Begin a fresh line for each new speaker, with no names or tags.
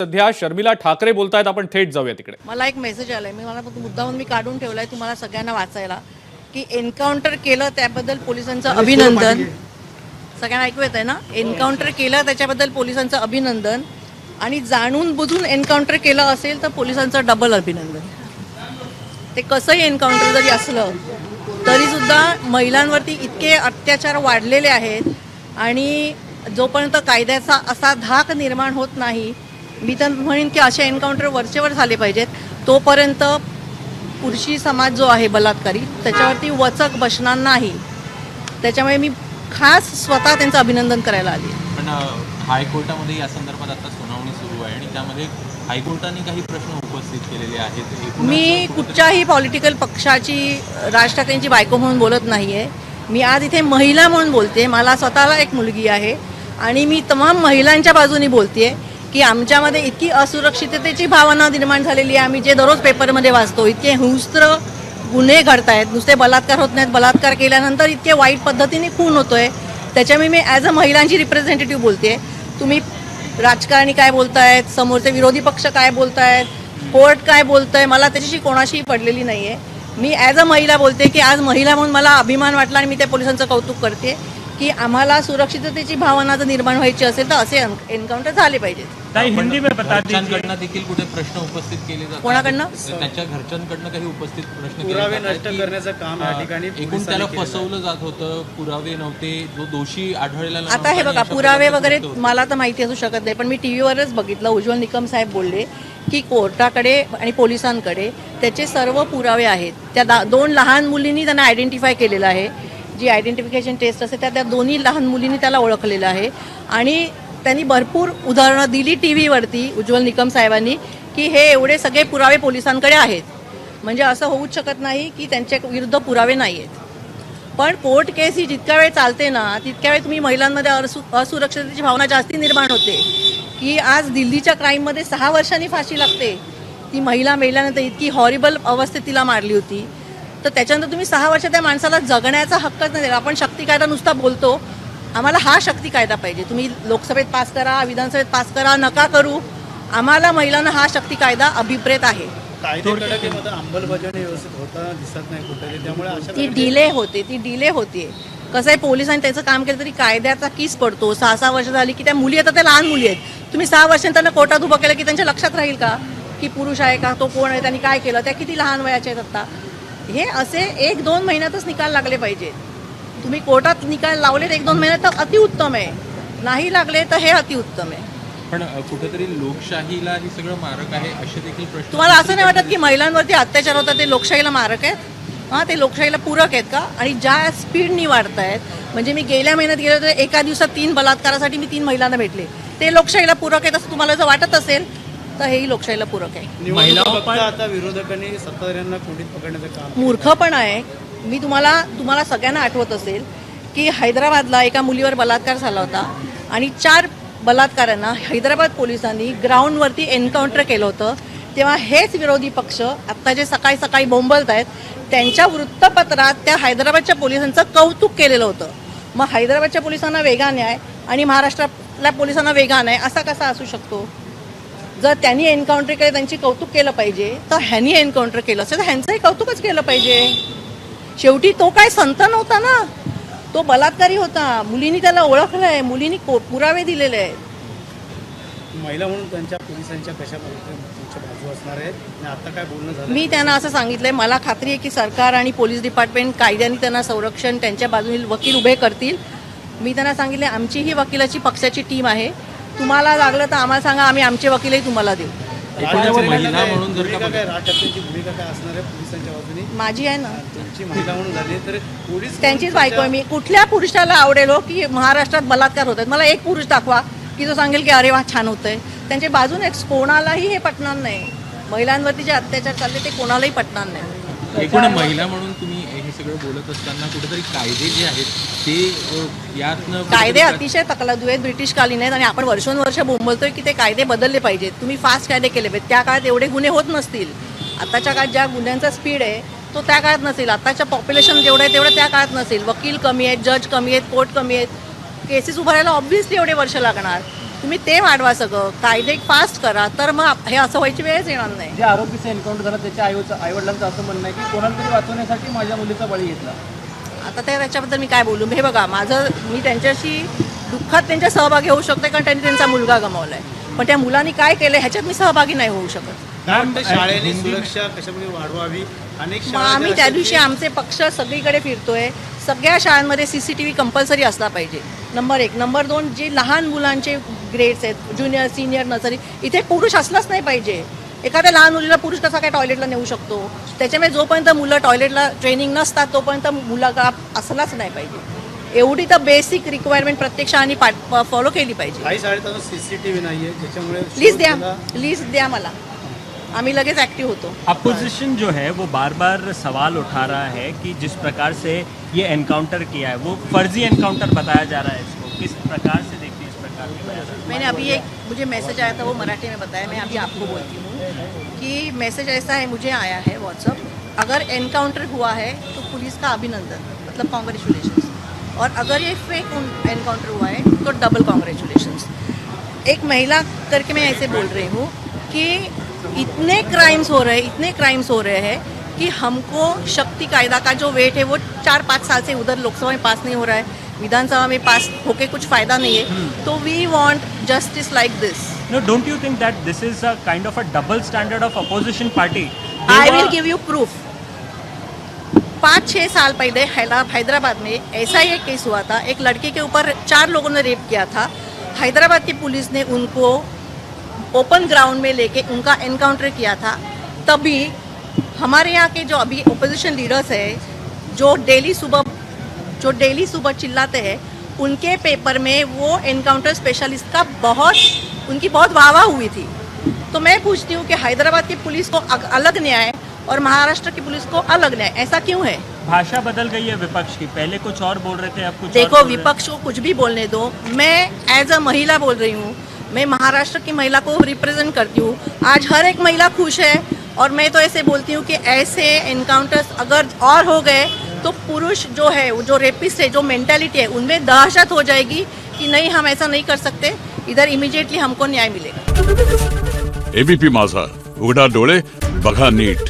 सध्या शर्मिला ठाकरे बोलतायत, आपण थेट जाऊया तिकडे.
मला एक मेसेज आलाय, मला मुद्दाहून मी काढून ठेवलाय तुम्हाला सगळ्यांना वाचायला, की एन्काउंटर केलं त्याबद्दल पोलिसांचं अभिनंदन. सगळ्यांना ऐकू येत आहे ना? एन्काउंटर केलं त्याच्याबद्दल पोलिसांचं अभिनंदन, आणि जाणून बुजून एन्काउंटर केलं असेल तर पोलिसांचं डबल अभिनंदन. ते कसंही एन्काउंटर जरी असलं तरी सुद्धा महिलांवरती इतके अत्याचार वाढलेले आहेत, आणि जोपर्यंत कायद्याचा असा धाक निर्माण होत नाही, मी तर म्हणेन की असे एन्काउंटर वरचेवर झाले पाहिजेत, तोपर्यंत पुरुषी समाज जो आहे बलात्कारी त्याच्यावरती वचक बसणार नाही. त्याच्यामुळे मी खास स्वतः त्यांचं अभिनंदन करायला आली.
पण हायकोर्टामध्ये या संदर्भात आता सुनावणी सुरू आहे, आणि त्यामध्ये हायकोर्टाने काही प्रश्न उपस्थित केलेले आहेत.
मी कुठच्याही पॉलिटिकल पक्षाची, राज ठाकरेंची बायको म्हणून बोलत नाही आहे. मी आज इथे महिला म्हणून बोलते. मला स्वतःला एक मुलगी आहे, आणि मी तमाम महिलांच्या बाजूने बोलते की आमच्यामध्ये इतकी असुरक्षिततेची भावना निर्माण झालेली आहे. आम्ही जे दररोज पेपरमध्ये वाचतो, इतके हिंस्त्र गुन्हे घडत आहेत, नुसते बलात्कार होत नाहीत, बलात्कार केल्यानंतर इतके वाईट पद्धतीने खून होतोय. त्याच्यामुळे मी ॲज अ महिलांची रिप्रेझेंटेटिव्ह बोलते. तुम्ही राजकारणी काय बोलतायत, समोरचे विरोधी पक्ष काय बोलतायत, कोर्ट काय बोलतंय, मला त्याच्याशी कोणाशीही पडलेली नाही आहे. मी ॲज अ महिला बोलते की आज महिला म्हणून मला अभिमान वाटला, आणि मी त्या पोलिसांचं कौतुक करते की आम्हाला सुरक्षिततेची भावना जर निर्माण व्हायची असेल तर असे एन्काउंटर झाले पाहिजेत.
हिंदी में बता दीजिए, देखील कुठे प्रश्न उपस्थित केले जातात,
कोणाकडनं?
त्याच्या घरच्यांकडनं काही उपस्थित प्रश्न
पुरावे नष्ट करण्याचं काम या ठिकाणी
एकूण त्याला फसवलं जात होतं, पुरावे नव्हते, जो दोषी आढळलेला.
आता हे बघा, पुरावे वगैरे मला तर माहिती असू शकत नाही, पण मी टीव्हीवरच बघितलं, उज्ज्वल निकम साहेब बोलले की कोर्टाकडे आणि पोलिसांकडे त्याचे सर्व पुरावे आहेत. त्या दोन लहान मुलींनी त्यांना आयडेंटिफाय केलेलं आहे. जी आयडेंटिफिकेशन टेस्ट असते त्या दोन्ही लहान मुलींनी त्याला ओळखलेलं आहे, आणि त्यांनी भरपूर उदाहरणं दिली टी व्हीवरती उज्ज्वल निकम साहेबांनी की हे एवढे सगळे पुरावे पोलिसांकडे आहेत. म्हणजे असं होऊच शकत नाही की त्यांच्या विरुद्ध पुरावे नाही आहेत. पण कोर्ट केस ही जितक्या वेळ चालते ना, तितक्या वेळ तुम्ही महिलांमध्ये असुरक्षिततेची भावना जास्ती निर्माण होते. की आज दिल्लीच्या क्राईममध्ये 6 वर्षांनी फाशी लागते. ती महिला मेल्यानंतर इतकी हॉरिबल अवस्थेत तिला मारली होती, तर त्याच्यानंतर तुम्ही 6 वर्ष त्या माणसाला जगण्याचा हक्कच नाही दिला. आपण शक्ती कायदा नुसता बोलतो, आम्हाला हा शक्ती कायदा पाहिजे. तुम्ही लोकसभेत पास करा, विधानसभेत पास करा, नका करू, आम्हाला महिलांना हा शक्ती कायदा अभिप्रेत आहे.
अंमलबजावणी व्यवस्थित होताना दिसत नाही कुठे, त्यामुळे
ती डिले होते. कसं आहे, पोलिसांनी त्याचं काम केलं तरी कायद्याचा कीस पडतो. 6 वर्ष झाली की त्या मुली आता त्या लहान मुली आहेत. तुम्ही 6 वर्षांनी त्यांना कोर्टात उभं केलं की त्यांच्या लक्षात राहील का की पुरुष आहे का, तो कोण आहे, त्यांनी काय केलं, त्या किती लहान वयाच्या आहेत आता. हे असे 1-2 महिन्यातच निकाल लागले पाहिजे. तुम्ही कोर्टात निकाल लावलेत 1-2 महिन्यात तर अतिउत्तम आहे, नाही लागले तर हे अतिउत्तम आहे.
पण कुठेतरी लोकशाहीला हे सगळं मारक आहे असे देखील प्रश्न.
तुम्हाला असं नाही वाटत की महिलांवरती अत्याचार होतात ते लोकशाहीला मारक आहेत? हां, ते लोकशाहीला पूरक आहेत का? आणि ज्या स्पीडनी वाढत आहेत, म्हणजे मी गेल्या महिन्यात गेले तर एका दिवसात 3 बलात्कारासाठी मी 3 महिलांना भेटले. ते लोकशाहीला पूरक आहेत असं तुम्हाला जर वाटत असेल तर हेही लोकशाहीला पूरक आहे.
महिला आता विरोधकांनी सत्ताधाऱ्यांना कोंडीत पकडण्याचं काम
मूर्खपण आहे. मी तुम्हाला सगळ्यांना आठवत असेल की हैदराबादला एका मुलीवर बलात्कार झाला होता, आणि 4 बलात्कारांना हैदराबाद पोलिसांनी ग्राउंडवरती एन्काउंटर केलं होतं. तेव्हा हेच विरोधी पक्ष आत्ता जे सकाळी सकाळी बोंबलत आहेत, त्यांच्या वृत्तपत्रात त्या हैदराबादच्या पोलिसांचं कौतुक केलेलं होतं. मग हैदराबादच्या पोलिसांना वेगळा न्याय आणि महाराष्ट्रातल्या पोलिसांना वेगळा न्याय असा कसा असू शकतो? जर त्यांनी एन्काउंटर केलं, त्यांची कौतुक केलं पाहिजे, तर ह्यांनी एन्काउंटर केलं असेल तर ह्यांचंही कौतुकच केलं पाहिजे. शेवटी तो काय संत नव्हता ना, तो बलात्कारी होता. मुलींनी त्याला ओळखलं आहे, मुलींनी पुरावे दिलेले आहेत.
महिला म्हणून त्यांच्या पोलिसांच्या कशा तुमच्या बाजू असणार आहेत, आणि आता काय बोलणं झालं?
मी त्यांना असं सांगितलंय, मला खात्री आहे की सरकार आणि पोलीस डिपार्टमेंट कायद्याने त्यांना संरक्षण, त्यांच्या बाजूने वकील उभे करतील. मी त्यांना सांगितले आमची ही वकिलाची पक्षाची टीम आहे, तुम्हाला लागलं तर आम्हाला सांगा, आम्ही आमचे वकीलही तुम्हाला देऊ.
महिला म्हणून जर का
राज ठाकरेंची भूमिका काय असणार आहे पोलिसांच्या बाजूने?
माझी आहे ना,
तुमची महिला म्हणून झाली तर पोलीस
त्यांचीच बायको आहे मी. कुठल्या पुरुषाला आवडेल हो की महाराष्ट्रात बलात्कार होत आहेत? मला एक पुरुष दाखवा की जो सांगेल की अरे वा छान होतंय. त्यांच्या बाजूने कोणालाही हे पटणार नाही. महिलांवरती जे अत्याचार चालले ते कोणालाही पटणार नाही.
एकूण महिला म्हणून तुम्ही हे सगळं बोलत असताना कुठेतरी कायदे जे आहेत ते यातनं
कायदे अतिशय तकलादू आहेत, ब्रिटिशकालीन आहेत, आणि आपण वर्षोनवर्ष बोंबलतोय की ते कायदे बदलले पाहिजेत. तुम्ही फास्ट कायदे केले पाहिजेत. त्या काळात एवढे गुन्हे होत नसतील. आताच्या काळात ज्या गुन्ह्यांचा स्पीड आहे तो त्या काळात नसेल. आताच्या पॉप्युलेशन जेवढं आहे तेवढं त्या काळात नसेल. वकील कमी आहेत, जज कमी आहेत, कोर्ट कमी आहेत. केसेस उभारायला ऑब्व्हियसली एवढे वर्ष लागणार. तुम्ही ते वाढवा सगळं, कायदे फास्ट करा, तर मग हे असं व्हायची वेळच येणार नाही.
जे आरोपीचं एन्काउंटर झालं त्याच्या आईवडिलांचं असं म्हणणं आहे की कोणाला तरी वाचवण्यासाठी माझ्या मुलीचा बळी घेतला.
आता त्याच्याबद्दल मी काय बोलू. हे बघा, मी त्यांच्याशी दुःखात त्यांच्या सहभागी होऊ शकते, कारण त्यांनी त्यांचा मुलगा गमावला आहे. पण त्या मुलांनी काय केलं ह्याच्यात मी सहभागी नाही होऊ शकत.
शाळेने सुरक्षा कशामुळे वाढवावी. अनेक
मग आम्ही त्या दिवशी आमचे पक्ष सगळीकडे फिरतोय. सगळ्या शाळांमध्ये CCTV कंपल्सरी असला पाहिजे, नंबर 1. नंबर 2, जे लहान मुलांचे ग्रेड्स आहेत, ज्युनियर, सिनियर, नर्सरी, इथे पुरुष असलाच नाही पाहिजे. एखाद्या लहान मुलीला पुरुष कसा काय टॉयलेटला नेऊ शकतो? त्याच्यामुळे जोपर्यंत मुलं टॉयलेटला ट्रेनिंग नसतात तोपर्यंत मुलगा असलाच नाही पाहिजे. एवढी तर बेसिक रिक्वायरमेंट प्रत्येक शाळांनी फॉलो केली पाहिजे.
काही शाळेत अजून CCTV नाहीये, ज्याच्यामुळे
लिस्ट द्या मला, आम्ही लगेच ऍक्टिव्ह होतो.
अपोजिशन जो है वो बार बार सवाल उठा रहा है कि जिस प्रकार से ये एनकाउंटर किया है वो फर्जी एनकाउंटर बताया जा रहा है. इसको किस प्रकार से देखते हैं इस प्रकार के बयान?
मैंने अभी मुझे मैसेज आया था, वो मराठी में बताया, मैं अभी आपको बोलती हूँ कि मैसेज ऐसा है, मुझे आया है व्हाट्सअप, अगर एनकाउंटर हुआ है तो पुलिस का अभिनंदन, मतलब कॉन्ग्रेचुलेशंस, और अगर ये फेक एनकाउंटर हुआ है तो डबल कॉन्ग्रेचुलेशंस. एक महिला करके मैं ऐसे बोल रही हूँ कि इतने क्राइम्स हो रहे हैं कि हमको शक्ति कायदा का जो वेट है वो 4-5 साल से उधर लोकसभा में पास नहीं हो रहा है, विधानसभा में पास होके कुछ फायदा नहीं है. तो we want justice like this.
No, don't you think that this is a kind of a double standard of opposition party?
I will give you proof. 5-6 साल पहले हैदराबाद में ऐसा ही एक केस हुआ था. एक लड़के के ऊपर 4 लोगों ने रेप किया था. हैदराबाद की पुलिस ने उनको ओपन ग्राउंड में लेके उनका एनकाउंटर किया था. तभी हमारे यहाँ के जो अभी ओपोजिशन लीडर्स हैं जो डेली सुबह चिल्लाते हैं, उनके पेपर में वो एनकाउंटर स्पेशलिस्ट का उनकी बहुत वाहवाह हुई थी. तो मैं पूछती हूँ कि हैदराबाद की पुलिस को अलग न्याय और महाराष्ट्र की पुलिस को अलग न्याय, ऐसा क्यों है?
भाषा बदल गई है विपक्ष की, पहले कुछ और बोल रहे थे अब कुछ
देखो,
और बोल रहे हैं.
विपक्ष को कुछ भी बोलने दो. मैं एज अ महिला बोल रही हूँ, मैं महाराष्ट्र की महिला को रिप्रेजेंट करती हूँ. आज हर एक महिला खुश है, और मैं तो ऐसे बोलती हूँ कि ऐसे एनकाउंटर्स अगर और हो गए तो पुरुष जो है, जो रेपिस्ट है, जो मेंटालिटी है, उनमें दहशत हो जाएगी कि नहीं, हम ऐसा नहीं कर सकते. इधर इमिजिएटली हमको न्याय मिलेगा.
ABP माझा, उघडा डोळे बघा नीट.